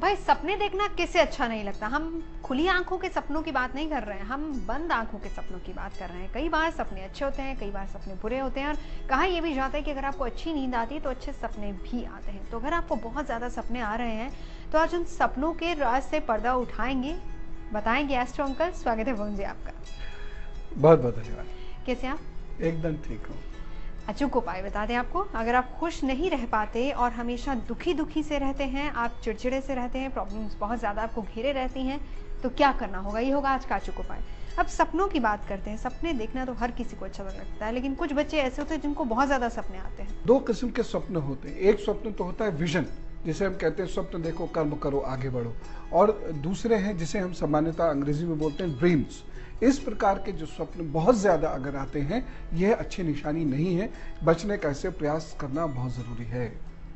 भाई सपने देखना किसे अच्छा नहीं लगता। हम खुली आंखों के सपनों की बात नहीं कर रहे हैं, हम बंद आंखों के सपनों की बात कर रहे हैं। कई बार सपने अच्छे होते हैं, कई बार सपने बुरे होते हैं, और कहा यह भी जाता है कि अगर आपको अच्छी नींद आती है तो अच्छे सपने भी आते हैं। तो अगर आपको बहुत ज्यादा सपने आ रहे हैं तो आज उन सपनों के राज से पर्दा उठाएंगे, बताएंगे एस्ट्रो अंकल। स्वागत है वरुण जी आपका। बहुत बहुत धन्यवाद। कैसे आप? एकदम ठीक हूँ। अचूक उपाय बता दें आपको। अगर आप खुश नहीं रह पाते और हमेशा दुखी दुखी से रहते हैं, आप चिड़चिड़े से रहते हैं, प्रॉब्लम्स बहुत ज्यादा आपको घेरे रहती हैं, तो क्या करना होगा, ये होगा आज का अचूक उपाय। अब सपनों की बात करते हैं। सपने देखना तो हर किसी को अच्छा लगता है, लेकिन कुछ बच्चे ऐसे होते हैं जिनको बहुत ज्यादा सपने आते हैं। दो किस्म के स्वप्न होते हैं। एक स्वप्न तो होता है विजन, जिसे हम कहते हैं स्वप्न देखो, कर्म करो, आगे बढ़ो, और दूसरे हैं जिसे हम सामान्यतः अंग्रेजी में बोलते हैं ड्रीम्स। इस प्रकार के जो स्वप्न बहुत ज्यादा अगर आते हैं, यह अच्छी निशानी नहीं है। बचने का इससे प्रयास करना बहुत जरूरी है।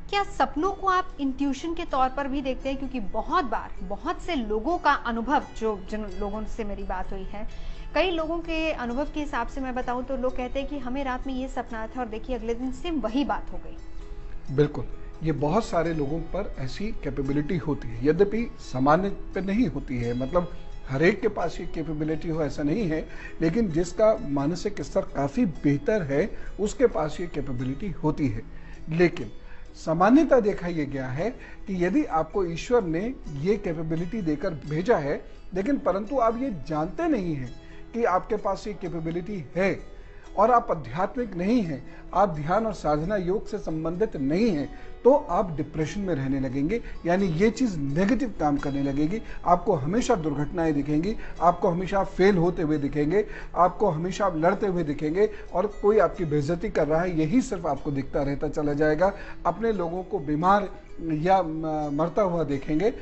क्या सपनों को आप इंट्यूशन के तौर पर भी देखते हैं? क्योंकि बहुत बार बहुत से लोगों का अनुभव, जिन लोगों से मेरी बात हुई है, कई लोगों के अनुभव के हिसाब से मैं बताऊं तो लोग कहते हैं कि हमें रात में ये सपना आया था और देखिए अगले दिन सेम वही बात हो गई। बिल्कुल, ये बहुत सारे लोगों पर ऐसी कैपेबिलिटी होती है, यद्यपि सामान्य पे नहीं होती है। मतलब हर एक के पास ये कैपेबिलिटी हो ऐसा नहीं है, लेकिन जिसका मानसिक स्तर काफी बेहतर है उसके पास ये कैपेबिलिटी होती है। लेकिन सामान्यतः देखा यह गया है कि यदि आपको ईश्वर ने ये कैपेबिलिटी देकर भेजा है, लेकिन परंतु आप ये जानते नहीं हैं कि आपके पास ये कैपेबिलिटी है, और आप आध्यात्मिक नहीं हैं, आप ध्यान और साधना योग से संबंधित नहीं हैं, तो आप डिप्रेशन में रहने लगेंगे। यानी ये चीज नेगेटिव काम करने लगेगी। आपको हमेशा दुर्घटनाएं दिखेंगी, आपको हमेशा फेल होते हुए दिखेंगे, आपको हमेशा आप लड़ते हुए दिखेंगे, और कोई आपकी बेइज्जती कर रहा है यही सिर्फ आपको दिखता रहता चला जाएगा। अपने लोगों को बीमार या मरता हुआ देखेंगे।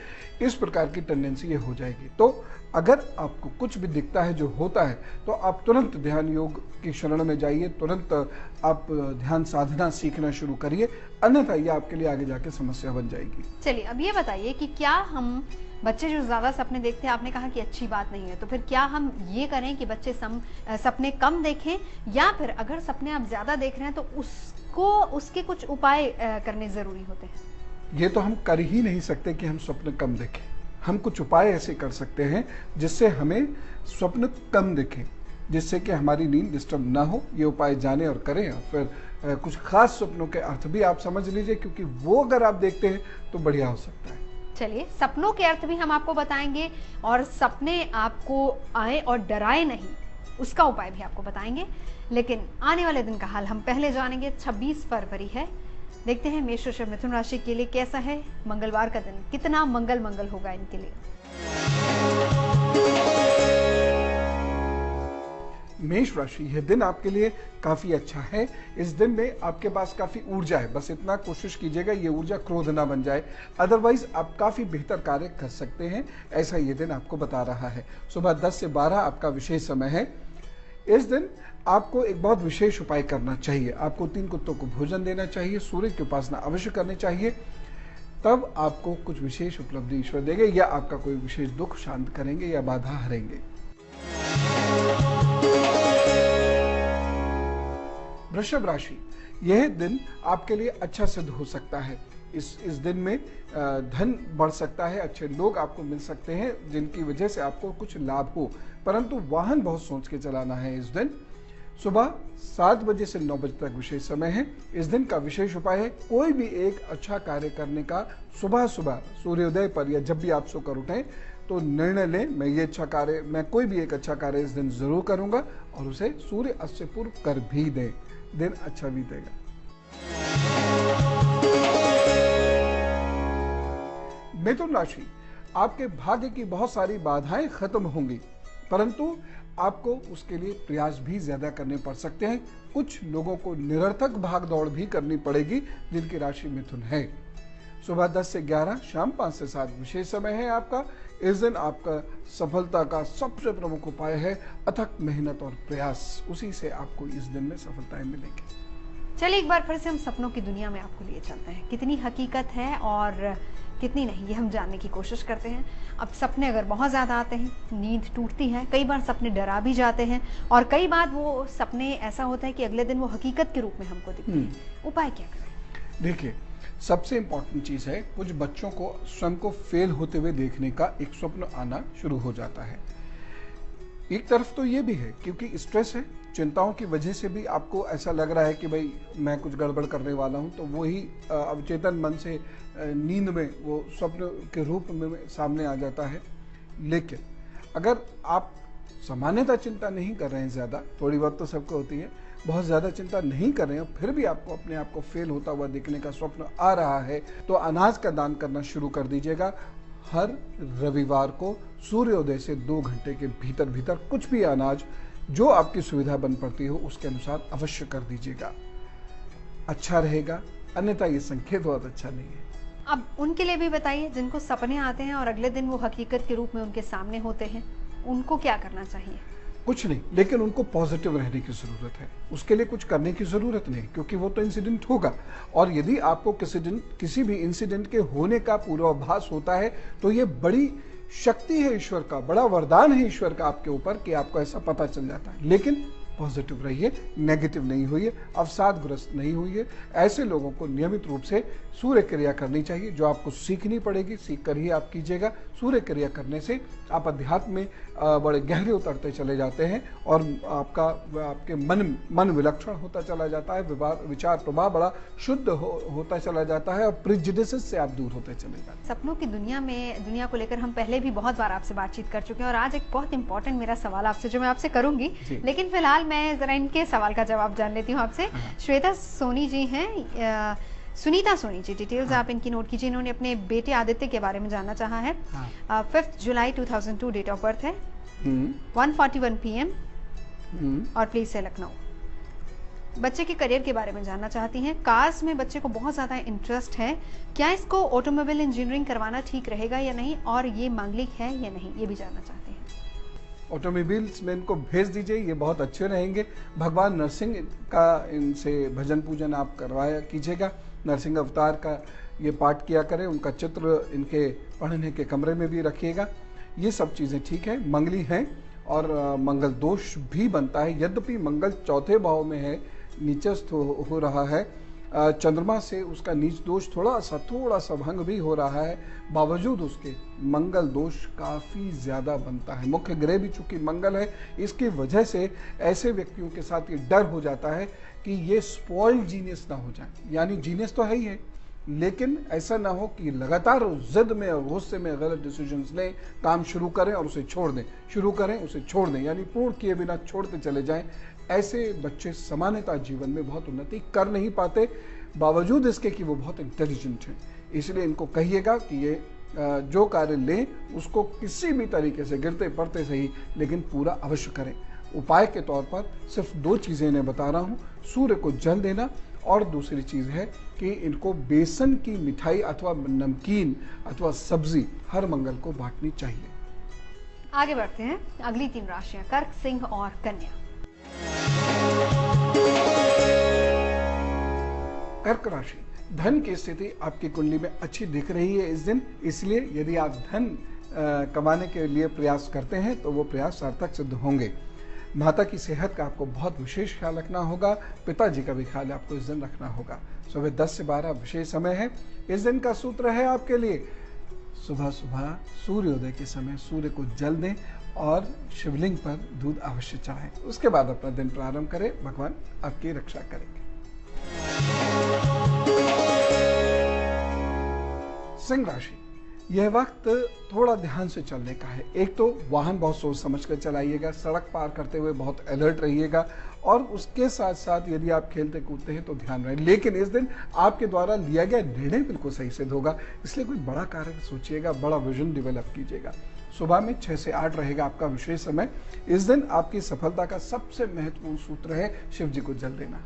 इस प्रकार की टेंडेंसी ये हो जाएगी। तो अगर आपको कुछ भी दिखता है जो होता है, तो आप तुरंत ध्यान योग की शरण में जाइए, तुरंत आप ध्यान साधना सीखना शुरू करिए, अन्यथा ये आपके लिए आगे जाके समस्या बन जाएगी। चलिए अब ये बताइए कि क्या हम बच्चे जो ज्यादा सपने देखते हैं, आपने कहा कि अच्छी बात नहीं है, तो फिर क्या हम ये करें कि बच्चे सपने कम देखें, या फिर अगर सपने आप ज्यादा देख रहे हैं तो उसके कुछ उपाय करने जरूरी होते हैं? ये तो हम कर ही नहीं सकते कि हम स्वप्न कम देखें। हम कुछ उपाय ऐसे कर सकते हैं जिससे हमें स्वप्न कम दिखे, जिससे कि हमारी नींद डिस्टर्ब ना हो। ये उपाय जाने और करें, और फिर कुछ खास स्वप्नों के अर्थ भी आप समझ लीजिए, क्योंकि वो अगर आप देखते हैं तो बढ़िया हो सकता है। चलिए सपनों के अर्थ भी हम आपको बताएंगे, और सपने आपको आए और डराए नहीं, उसका उपाय भी आपको बताएंगे। लेकिन आने वाले दिन का हाल हम पहले जानेंगे। 26 फरवरी है। देखते हैं मेष वृषभ मिथुन राशि के लिए कैसा है मंगलवार का दिन, कितना मंगल होगा इनके लिए। मेष राशि, यह दिन आपके लिए काफी अच्छा है। इस दिन में आपके पास काफी ऊर्जा है। बस इतना कोशिश कीजिएगा ये ऊर्जा क्रोध ना बन जाए, अदरवाइज आप काफी बेहतर कार्य कर सकते हैं, ऐसा ये दिन आपको बता रहा है। सुबह 10 से 12 आपका विशेष समय है। इस दिन आपको एक बहुत विशेष उपाय करना चाहिए। आपको 3 कुत्तों को भोजन देना चाहिए, सूर्य की उपासना अवश्य करनी चाहिए, तब आपको कुछ विशेष उपलब्धि ईश्वर देंगे, या आपका कोई विशेष दुख शांत करेंगे या बाधा हरेंगे। वृषभ राशि, यह दिन आपके लिए अच्छा सिद्ध हो सकता है। इस दिन में धन बढ़ सकता है, अच्छे लोग आपको मिल सकते हैं जिनकी वजह से आपको कुछ लाभ हो, परंतु वाहन बहुत सोच के चलाना है। इस दिन सुबह 7 बजे से 9 बजे तक विशेष समय है। इस दिन का विशेष उपाय है कोई भी एक अच्छा कार्य करने का सुबह सूर्योदय पर, या जब भी आप सोकर उठें तो निर्णय लें, मैं कोई भी एक अच्छा कार्य इस दिन जरूर करूंगा, और उसे सूर्य अस्त से पूर्व कर भी दें। दिन अच्छा बीतेगा। मिथुन राशि, आपके भाग्य की बहुत सारी बाधाएं खत्म होंगी, परंतु आपको उसके लिए प्रयास भी ज्यादा करने पड़ सकते हैं। कुछ लोगों को निरर्थक भाग दौड़ भी करनी पड़ेगी जिनकी राशि मिथुन है। सुबह 10 से 11, शाम 5 से 7 विशेष समय है आपका। इस दिन आपका सफलता का सबसे प्रमुख उपाय है अथक मेहनत और प्रयास, उसी से आपको इस दिन में सफलताएं मिलेंगी। चलिए एक बार फिर से हम सपनों की दुनिया में आपको लिए चलते हैं। कितनी हकीकत है और कितनी नहीं, ये हम जानने की कोशिश करते हैं। अब सपने अगर बहुत ज्यादा आते हैं, नींद टूटती है, कई बार सपने डरा भी जाते हैं, और कई बार वो सपने ऐसा होता है कि अगले दिन वो हकीकत के रूप में हमको दिखते हैं। उपाय क्या करें? देखिए, सबसे इंपॉर्टेंट चीज है, कुछ बच्चों को स्वयं को फेल होते हुए देखने का एक स्वप्न आना शुरू हो जाता है। एक तरफ तो ये भी है क्योंकि स्ट्रेस है, चिंताओं की वजह से भी आपको ऐसा लग रहा है कि भाई मैं कुछ गड़बड़ करने वाला हूं, तो वही अवचेतन मन से नींद में वो स्वप्न के रूप में सामने आ जाता है। लेकिन अगर आप सामान्यतः चिंता नहीं कर रहे हैं, ज्यादा थोड़ी बहुत तो सबको होती है, बहुत ज्यादा चिंता नहीं कर रहे हैं, फिर भी आपको अपने आप को फेल होता हुआ देखने का स्वप्न आ रहा है, तो अनाज का दान करना शुरू कर दीजिएगा। हर रविवार को सूर्योदय से 2 घंटे के भीतर भीतर कुछ भी अनाज जो आपकी सुविधा बन पड़ती हो उसके अनुसार अवश्य कर दीजिएगा, अच्छा रहेगा। अन्यथा ये संकेत बहुत अच्छा नहीं है। अब उनके लिए भी बताइए जिनको सपने आते हैं और अगले दिन वो हकीकत के रूप में उनके सामने होते हैं, उनको क्या करना चाहिए? कुछ नहीं, लेकिन उनको पॉजिटिव रहने की जरूरत है। उसके लिए कुछ करने की जरूरत नहीं, क्योंकि वो तो इंसिडेंट होगा। और यदि आपको किसी भी इंसिडेंट के होने का पूर्वाभास होता है तो ये बड़ी शक्ति है ईश्वर का, बड़ा वरदान है ईश्वर का आपके ऊपर कि आपको ऐसा पता चल जाता है। लेकिन पॉजिटिव रहिए, नेगेटिव नहीं होइए, अवसादग्रस्त नहीं होइए। ऐसे लोगों को नियमित रूप से सूर्य क्रिया करनी चाहिए, जो आपको सीखनी पड़ेगी, सीख कर ही आप कीजिएगा। सूर्य क्रिया करने से आप अध्यात्म में बड़े गहरे उतरते चले जाते हैं और आपके मन विलक्षण होता चला जाता है, विचार प्रवाह बड़ा शुद्ध होता चला जाता है और प्रिजुडिसेस से आप दूर होते चले जाते हैं। सपनों की दुनिया को लेकर हम पहले भी बहुत बार आपसे बातचीत कर चुके हैं और आज एक बहुत इंपॉर्टेंट मेरा सवाल आपसे जो मैं आपसे करूंगी, लेकिन फिलहाल मैं जरा इनके सवाल का जवाब जान लेती हूँ आपसे। श्वेता सोनी जी हैं, सुनीता सोनी जी, डिटेल्स आप इनकी नोट कीजिए। इन्होंने अपने बेटे आदित्य के बारे में जानना चाहा है। 5 जुलाई 2002 डेट ऑफ बर्थ है, 1:41 PM और प्लेस है लखनऊ। बच्चे के करियर के बारे में जानना चाहती हैं। कार्स में बच्चे को बहुत ज्यादा इंटरेस्ट है, क्या इसको ऑटोमोबाइल इंजीनियरिंग करवाना ठीक रहेगा या नहीं, और ये मांगलिक है या नहीं, ये भी जानना चाहते हैं। ऑटोमोबाइल्स में इनको भेज दीजिए, ये बहुत अच्छे रहेंगे। भगवान नरसिंह का इनसे भजन पूजन आप करवाया कीजिएगा, नरसिंह अवतार का ये पाठ किया करें, उनका चित्र इनके पढ़ने के कमरे में भी रखिएगा। ये सब चीज़ें ठीक है, मंगली हैं और मंगल दोष भी बनता है। यद्यपि मंगल चौथे भाव में है, नीचस्थ हो रहा है, चंद्रमा से उसका नीच दोष थोड़ा सा भंग भी हो रहा है, बावजूद उसके मंगल दोष काफ़ी ज़्यादा बनता है। मुख्य ग्रह भी चूंकि मंगल है, इसकी वजह से ऐसे व्यक्तियों के साथ ये डर हो जाता है कि ये स्पॉइल्ड जीनियस ना हो जाए। यानी जीनियस तो है ही है, लेकिन ऐसा ना हो कि लगातार जिद में और गुस्से में गलत डिसीजंस लें, काम शुरू करें और उसे छोड़ दें, शुरू करें उसे छोड़ दें, यानी पूर्ण किए बिना छोड़ते चले जाएं। ऐसे बच्चे सामान्यतः जीवन में बहुत उन्नति कर नहीं पाते, बावजूद इसके कि वो बहुत इंटेलिजेंट हैं। इसलिए इनको कहिएगा कि ये जो कार्य लें उसको किसी भी तरीके से, गिरते पड़ते सही, लेकिन पूरा अवश्य करें। उपाय के तौर पर सिर्फ 2 चीज़ें इन्हें बता रहा हूँ, सूर्य को जल देना और दूसरी चीज़ है कि इनको बेसन की मिठाई अथवा नमकीन अथवा सब्जी हर मंगल को बांटनी चाहिए। आगे बढ़ते हैं, अगली 3 राशियां कर्क, सिंह और कन्या। कर्क राशि, धन की स्थिति आपकी कुंडली में अच्छी दिख रही है इस दिन, इसलिए यदि आप धन कमाने के लिए प्रयास करते हैं तो वो प्रयास सार्थक सिद्ध होंगे। माता की सेहत का आपको बहुत विशेष ख्याल रखना होगा, पिताजी का भी ख्याल आपको इस दिन रखना होगा। सुबह 10 से 12 विशेष समय है। इस दिन का सूत्र है आपके लिए, सुबह सुबह सूर्योदय के समय सूर्य को जल दें और शिवलिंग पर दूध अवश्य चढ़ाएं। उसके बाद अपना दिन प्रारंभ करें, भगवान आपकी रक्षा करेंगे। सिंह राशि, यह वक्त थोड़ा ध्यान से चलने का है। एक तो वाहन बहुत सोच समझ कर चलाइएगा, सड़क पार करते हुए बहुत अलर्ट रहिएगा, और उसके साथ साथ यदि आप खेलते कूदते हैं तो ध्यान रहे। लेकिन इस दिन आपके द्वारा लिया गया निर्णय बिल्कुल सही सिद्ध होगा, इसलिए कोई बड़ा कार्य सोचिएगा, बड़ा विजन डेवलप कीजिएगा। सुबह में 6 से 8 रहेगा आपका विशेष समय। इस दिन आपकी सफलता का सबसे महत्वपूर्ण सूत्र है शिव जी को जल देना।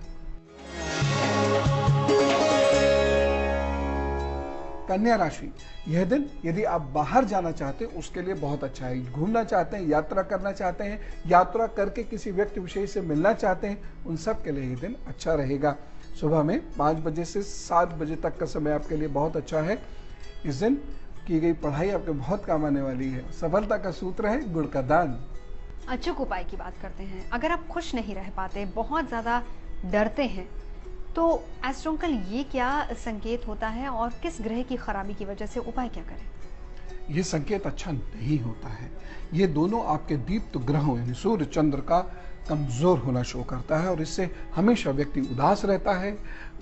कन्या राशि, यह दिन यदि आप बाहर जाना चाहते हैं उसके लिए बहुत अच्छा है। घूमना चाहते हैं, यात्रा करना चाहते हैं, यात्रा करके किसी व्यक्ति विशेष से मिलना चाहते हैं, उन सब के लिए यह दिन अच्छा रहेगा। सुबह में 5 बजे से 7 बजे तक का समय आपके लिए बहुत अच्छा है। इस दिन की गई पढ़ाई आपके बहुत काम आने वाली है। सफलता का सूत्र है गुड़ का दान। अचूक उपाय की बात करते हैं। अगर आप खुश नहीं रह पाते, बहुत ज्यादा डरते हैं, तो एस्ट्रो अंकल, ये क्या संकेत होता है और किस ग्रह की खराबी की वजह से उपाय क्या करें? ये संकेत अच्छा नहीं होता है। ये दोनों आपके दीप्त ग्रहों यानी सूर्य चंद्र का कमजोर होना शो करता है और इससे हमेशा व्यक्ति उदास रहता है,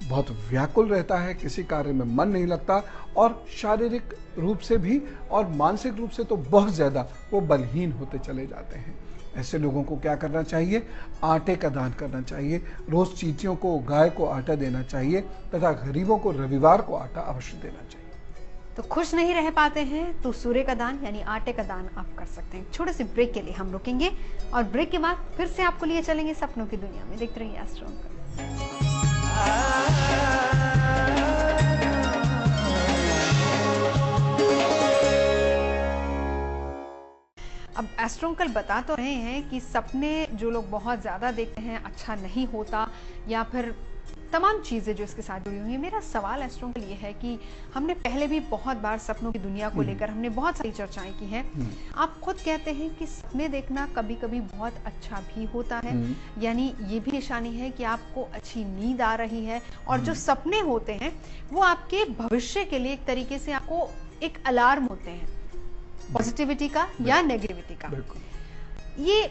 बहुत व्याकुल रहता है, किसी कार्य में मन नहीं लगता और शारीरिक रूप से भी और मानसिक रूप से तो बहुत ज्यादा वो बलहीन होते चले जाते हैं। ऐसे लोगों को क्या करना चाहिए? आटे का दान करना चाहिए। रोज चींटियों को, गाय को आटा देना चाहिए तथा गरीबों को रविवार को आटा अवश्य देना चाहिए। तो खुश नहीं रह पाते हैं तो सूर्य का दान यानी आटे का दान आप कर सकते हैं। छोटे से ब्रेक के लिए हम रुकेंगे और ब्रेक के बाद फिर से आपको लिए चलेंगे सपनों की दुनिया में। देखते रहिए एस्ट्रो अंकल। अब एस्ट्रो अंकल बता तो रहे हैं कि सपने जो लोग बहुत ज्यादा देखते हैं अच्छा नहीं होता, या फिर तमाम चीजें जो इसके साथ जुड़ी हुई है। मेरा सवाल एस्ट्रो अंकल ये है कि हमने पहले भी बहुत बार सपनों की दुनिया को लेकर हमने बहुत सारी चर्चाएं की हैं। आप खुद कहते हैं कि सपने देखना कभी कभी बहुत अच्छा भी होता है, यानी ये भी निशानी है कि आपको अच्छी नींद आ रही है, और जो सपने होते हैं वो आपके भविष्य के लिए एक तरीके से आपको एक अलार्म होते हैं, पॉजिटिविटी का या नेगेटिविटी का। ये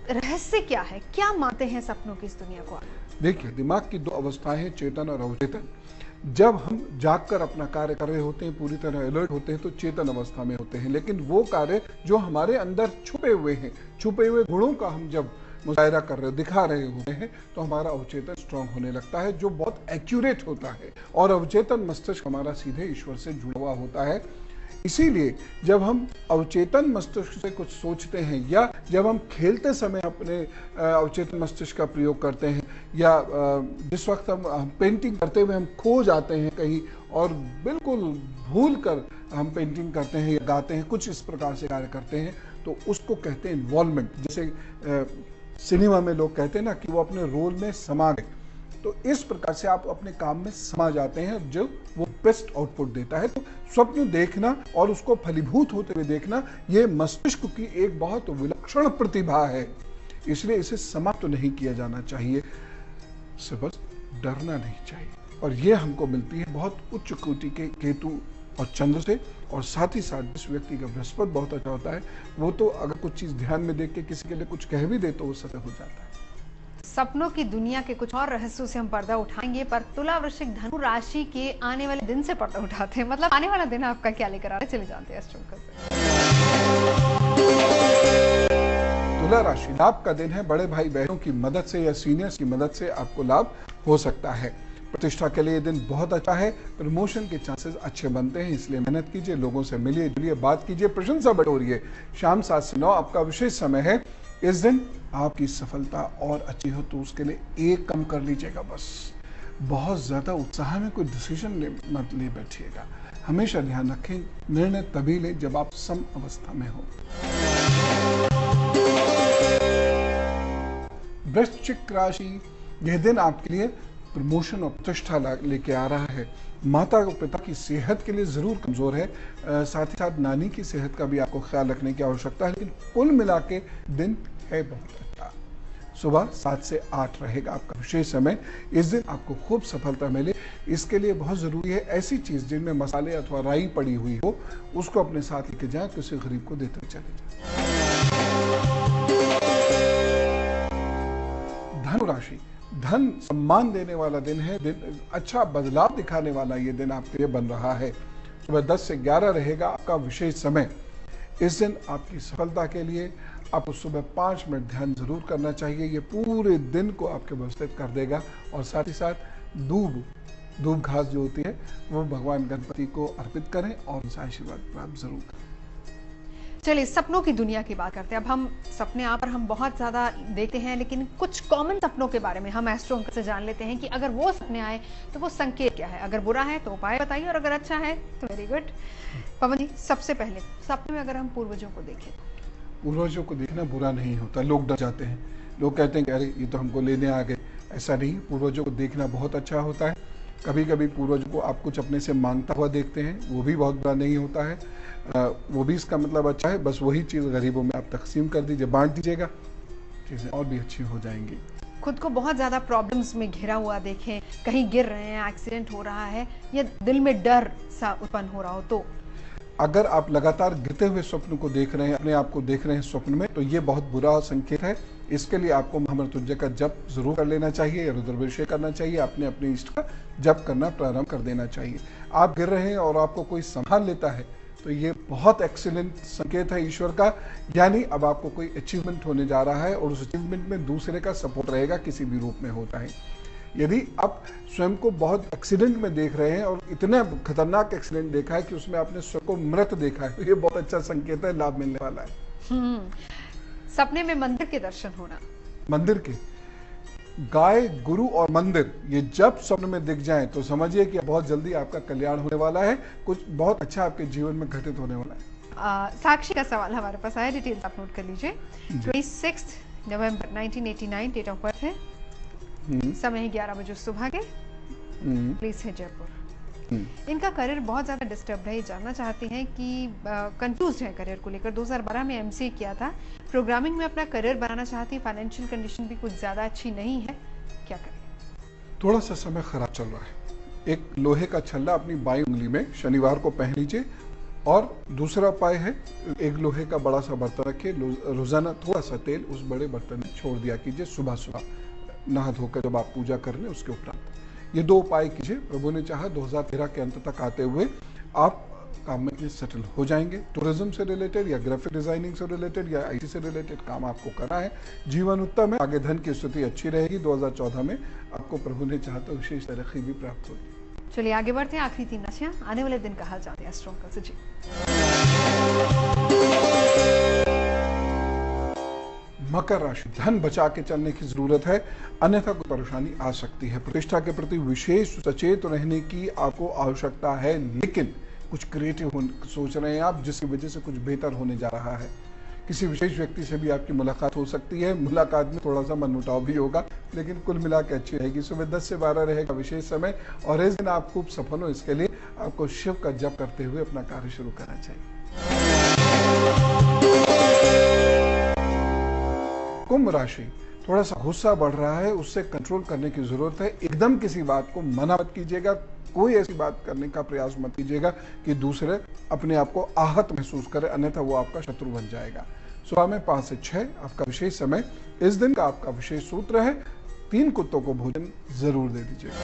रहस्य क्या है? क्या मानते हैं सपनों की इस दुनिया को? देखिए, दिमाग की दो अवस्थाएं हैं, चेतन और अवचेतन। जब हम जागकर अपना कार्य कर रहे होते हैं, पूरी तरह अलर्ट होते हैं, तो चेतन अवस्था में होते हैं। लेकिन वो कार्य जो हमारे अंदर छुपे हुए हैं, छुपे हुए गुणों का हम जब मुजाहिरा कर रहे, दिखा रहे होते हैं, तो हमारा अवचेतन स्ट्रांग होने लगता है, जो बहुत एक्यूरेट होता है। और अवचेतन मस्तिष्क हमारा सीधे ईश्वर से जुड़ा हुआ होता है। इसीलिए जब हम अवचेतन मस्तिष्क से कुछ सोचते हैं या जब हम खेलते समय अपने अवचेतन मस्तिष्क का प्रयोग करते हैं, या जिस वक्त हम पेंटिंग करते हुए हम खो जाते हैं कहीं और बिल्कुल भूल कर हम पेंटिंग करते हैं या गाते हैं, कुछ इस प्रकार से कार्य करते हैं, तो उसको कहते हैं इन्वॉल्वमेंट। जैसे सिनेमा में लोग कहते हैं ना कि वो अपने रोल में समा गए, तो इस प्रकार से आप अपने काम में समा जाते हैं, जो वो बेस्ट आउटपुट देता है। तो स्वप्न देखना और उसको फलीभूत होते हुए देखना, ये मस्तिष्क की एक बहुत विलक्षण प्रतिभा है। इसलिए इसे समाप्त तो नहीं किया जाना चाहिए, से बस डरना नहीं चाहिए। और ये हमको मिलती है बहुत उच्च कोटि के केतु और चंद्र से। और साथ ही साथ जिस व्यक्ति का बृहस्पति बहुत अच्छा होता है, वो तो अगर कुछ चीज ध्यान में देख के किसी के लिए कुछ कह भी दे तो वो सत्य हो जाता है। सपनों की दुनिया के कुछ और रहस्यों से हम पर्दा उठाएंगे, पर तुला, वृश्चिक, धनु राशि के आने वाले दिन से पर्दा उठाते हैं। मतलब आने वाला दिन आपका क्या लेकर आ रहा है, चले जानते हैं एस्ट्रो अंकल से। तुला राशि लाभ का दिन है। बड़े भाई बहनों की मदद से या सीनियर्स की मदद से आपको लाभ हो सकता है। प्रतिष्ठा के लिए ये दिन बहुत अच्छा है। प्रमोशन के चांसेस अच्छे बनते हैं, इसलिए मेहनत कीजिए, लोगों से मिलिए जुलिए, बात कीजिए, प्रशंसा बटोरिए। शाम 7 से 9 आपका विशेष समय है। इस दिन आपकी सफलता और अच्छी हो तो उसके लिए एक कम कर लीजिएगा बस। बहुत ज्यादा उत्साह में कोई डिसीजन मत ले बैठिएगा। हमेशा ध्यान रखें, निर्णय तभी ले जब आप सम अवस्था में हो। वृश्चिक राशि, यह दिन आपके लिए प्रमोशन और प्रतिष्ठा लेके आ रहा है। माता और पिता की सेहत के लिए जरूर कमजोर है, साथ ही साथ नानी की सेहत का भी आपको ख्याल रखने की आवश्यकता है, लेकिन कुल मिला के दिन है बहुत अच्छा। सुबह 7 से 8 रहेगा आपका विशेष समय। इस दिन आपको खूब सफलता मिले, इसके लिए बहुत जरूरी है ऐसी चीज जिनमें मसाले अथवा राई पड़ी हुई हो, उसको अपने साथ लेके जाए, किसी गरीब को देते चले जाए। धनु राशि, धन सम्मान देने वाला दिन है। दिन अच्छा बदलाव दिखाने वाला ये दिन आपके लिए बन रहा है। सुबह 10 से 11 रहेगा आपका विशेष समय। इस दिन आपकी सफलता के लिए आपको सुबह 5 मिनट ध्यान जरूर करना चाहिए। ये पूरे दिन को आपके व्यवस्थित कर देगा। और साथ ही साथ दूब घास जो होती है वो भगवान गणपति को अर्पित करें और उनसे आशीर्वाद प्राप्त जरूर करें। चलिए सपनों की दुनिया की बात करते हैं। अब हम सपने आप पर हम बहुत ज्यादा देखते हैं, लेकिन कुछ कॉमन सपनों के बारे में हम एस्ट्रो अंकल से जान लेते हैं कि अगर वो सपने आए तो वो संकेत क्या है। अगर बुरा है तो उपाय बताइए, और अगर अच्छा है तो वेरी गुड। पवन जी, सबसे पहले सपने में अगर हम पूर्वजों को देखें, पूर्वजों को देखना बुरा नहीं होता। लोग डर जाते हैं, लोग कहते हैं कि अरे ये तो हमको लेने आ गए। ऐसा नहीं, पूर्वजों को देखना बहुत अच्छा होता है। कभी कभी पूर्वजों को आप कुछ अपने से मांगता हुआ देखते हैं, वो भी बहुत बुरा नहीं होता है। वो भी इसका मतलब अच्छा है। बस वही चीज़ गरीबों में आप तकसीम कर दीजिए, बांट दीजिएगा, चीज़ें और भी अच्छी हो जाएंगी। खुद को बहुत ज्यादा प्रॉब्लम्स में घिरा हुआ देखें, कहीं गिर रहे हैं, एक्सीडेंट हो रहा है या दिल में डर सा उत्पन्न हो रहा हो, तो अगर आप लगातार गिरते हुए स्वप्न को देख रहे हैं, अपने आप को देख रहे हैं स्वप्न में, तो ये बहुत बुरा संकेत है। इसके लिए आपको महामृत्युंजय का जप जरूर कर लेना चाहिए या रुद्राभिषेक करना चाहिए। आपने अपने इष्ट का जप करना प्रारंभ कर देना चाहिए। आप गिर रहे हैं और आपको कोई संभाल लेता है तो ये बहुत एक्सीलेंट संकेत है ईश्वर का, यानी अब आपको कोई अचीवमेंट होने जा रहा है और उस अचीवमेंट में दूसरे का सपोर्ट रहेगा, किसी भी रूप में होता है। यदि आप स्वयं को बहुत एक्सीडेंट में देख रहे हैं और इतना खतरनाक एक्सीडेंट देखा है कि उसमें आपने स्वयं को मृत देखा है, तो ये बहुत अच्छा संकेत है, लाभ मिलने वाला है। सपने में मंदिर के दर्शन होना, मंदिर के गाय, गुरु और मंदिर ये जब स्वप्न में दिख जाएं तो समझिए कि बहुत जल्दी आपका कल्याण होने वाला है, कुछ बहुत अच्छा आपके जीवन में घटित होने वाला है। साक्षी का सवाल हमारे पास आया, डिटेल्स आप नोट कर लीजिए। 26 नवंबर 1989 डेट ऑफ बर्थ है, समय है 11 बजे सुबह के, प्लेस है जयपुर। इनका करियर बहुत ज्यादा डिस्टर्ब है। ये जानना चाहते हैं कि कंफ्यूज है करियर को लेकर। 2012 में एमसीए किया था, प्रोग्रामिंग में अपना करियर बनाना चाहती है, फाइनेंशियल कंडीशन भी कुछ ज्यादा अच्छी नहीं है, क्या करें? थोड़ा सा समय खराब चल रहा है। एक लोहे का छल्ला अपनी बाईं उंगली में शनिवार को पहन लीजिए, और दूसरा उपाय है एक लोहे का बड़ा सा बर्तन रखिए, रोजाना थोड़ा सा तेल उस बड़े बर्तन में छोड़ दिया कीजिए सुबह सुबह नहा धोकर जब आप पूजा कर लें उसके उपरांत। ये दो उपाय कीजिए। प्रभु ने चाहा 2013 के अंत तक आते हुए आप काम में सेटल हो जाएंगे। टूरिज्म से रिलेटेड या ग्राफिक डिजाइनिंग से रिलेटेड या आईटी से रिलेटेड काम आपको करना है। जीवन उत्तम है, आगे धन की स्थिति अच्छी रहेगी। 2014 में आपको प्रभु ने चाहा तो विशेष तरक्की भी प्राप्त होगी। चलिए आगे बढ़ते हैं। आखिरी 3 राशियां आने वाले दिन का हाल जानते हैं एस्ट्रोनॉमर से। जी मकर राशि, धन बचा के चलने की जरूरत है, अन्यथा कोई परेशानी आ सकती है। प्रतिष्ठा के प्रति विशेष सचेत रहने की आपको आवश्यकता है, लेकिन कुछ क्रिएटिव सोच रहे हैं आप, जिसकी वजह से कुछ बेहतर होने जा रहा है। किसी विशेष व्यक्ति से भी आपकी मुलाकात हो सकती है। मुलाकात में थोड़ा सा मनमुटाव भी होगा, लेकिन कुल मिला के अच्छी रहेगी। सुबह 10 से 12 रहेगा विशेष समय, और इस दिन आप खूब सफल हो, इसके लिए आपको शिव का जप करते हुए अपना कार्य शुरू करना चाहिए। कुंभ राशि, थोड़ा सा गुस्सा बढ़ रहा है, उससे कंट्रोल करने की जरूरत है। एकदम किसी बात को मना मत कीजिएगा, कोई ऐसी बात करने का प्रयास मत कीजिएगा कि दूसरे अपने आप को आहत महसूस करे, अन्यथा वो आपका शत्रु बन जाएगा। सुबह में 5 से 6 आपका विशेष समय। इस दिन का आपका विशेष सूत्र है 3 कुत्तों को भोजन जरूर दे दीजिएगा।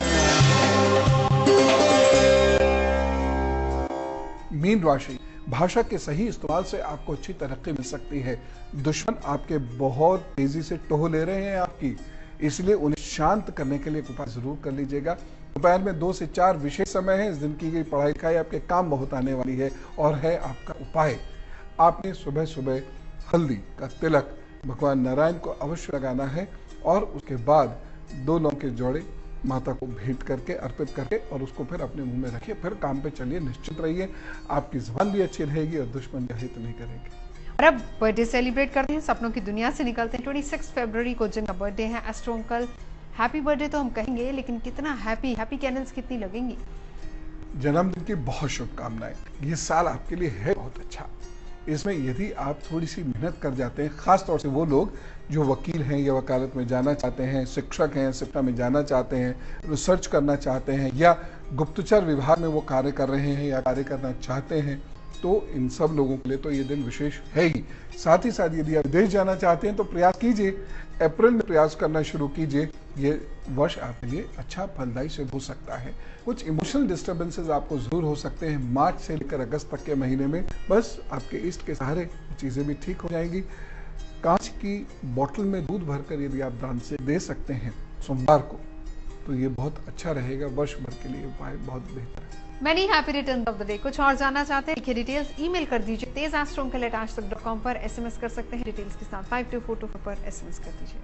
मीन राशि, भाषा के सही इस्तेमाल से आपको अच्छी तरक्की मिल सकती है। दुश्मन आपके बहुत तेजी से टोह ले रहे हैं आपकी, इसलिए उन्हें शांत करने के लिए उपाय जरूर कर लीजिएगा। दोपहर में 2 से 4 विशेष समय है। इस दिन की गई पढ़ाई लिखाई आपके काम बहुत आने वाली है, और है आपका उपाय, आपने सुबह सुबह हल्दी का तिलक भगवान नारायण को अवश्य लगाना है, और उसके बाद 2 लौंग के जोड़े माता को भेंट करके अर्पित करके और उसको फिर अपने मुंह में रखिए, फिर काम पे चलिए, निश्चित रहिए, आपकी जुबान भी अच्छी रहेगी और दुश्मन का हित नहीं करेंगे। और अब बर्थडे सेलिब्रेट करते हैं, सपनों की दुनिया से निकलते हैं। 26 फरवरी को जिनका बर्थडे है, एस्ट्रो अंकल, हैप्पी बर्थडे तो हम कहेंगे, लेकिन कितना हैप्पी कैंडल्स कितनी लगेंगी? जन्मदिन की बहुत शुभकामनाएं। ये साल आपके लिए है बहुत अच्छा। इसमें यदि आप थोड़ी सी मेहनत कर जाते हैं, खास तौर से वो लोग जो वकील हैं या वकालत में जाना चाहते हैं, शिक्षक हैं, शिक्षा में जाना चाहते हैं, रिसर्च करना चाहते हैं, या गुप्तचर विभाग में वो कार्य कर रहे हैं या कार्य करना चाहते हैं, तो इन सब लोगों के लिए तो ये दिन विशेष है ही। साथ ही साथ यदि आप विदेश जाना चाहते हैं तो प्रयास कीजिए, अप्रैल में प्रयास करना शुरू कीजिए। ये वर्ष आपके लिए अच्छा फलदायी सिद्ध हो सकता है। कुछ इमोशनल डिस्टर्बेंसेस आपको जरूर हो सकते हैं मार्च से लेकर अगस्त तक के महीने में, बस आपके इष्ट के सहारे चीजें भी ठीक हो जाएंगी। कांच की बोतल में दूध भरकर यदि आप दान से दे सकते हैं सोमवार को, तो ये बहुत अच्छा रहेगा। वर्ष भर के लिए उपाय बहुत बेहतर है। Many happy return of the day. कुछ और जानना चाहते हैं, लिखिए डिटेल्स, ईमेल कर दीजिए tejaastroncal@aajtak.com पर, SMS कर सकते हैं डिटेल्स के साथ 52424 पर SMS कर दीजिए।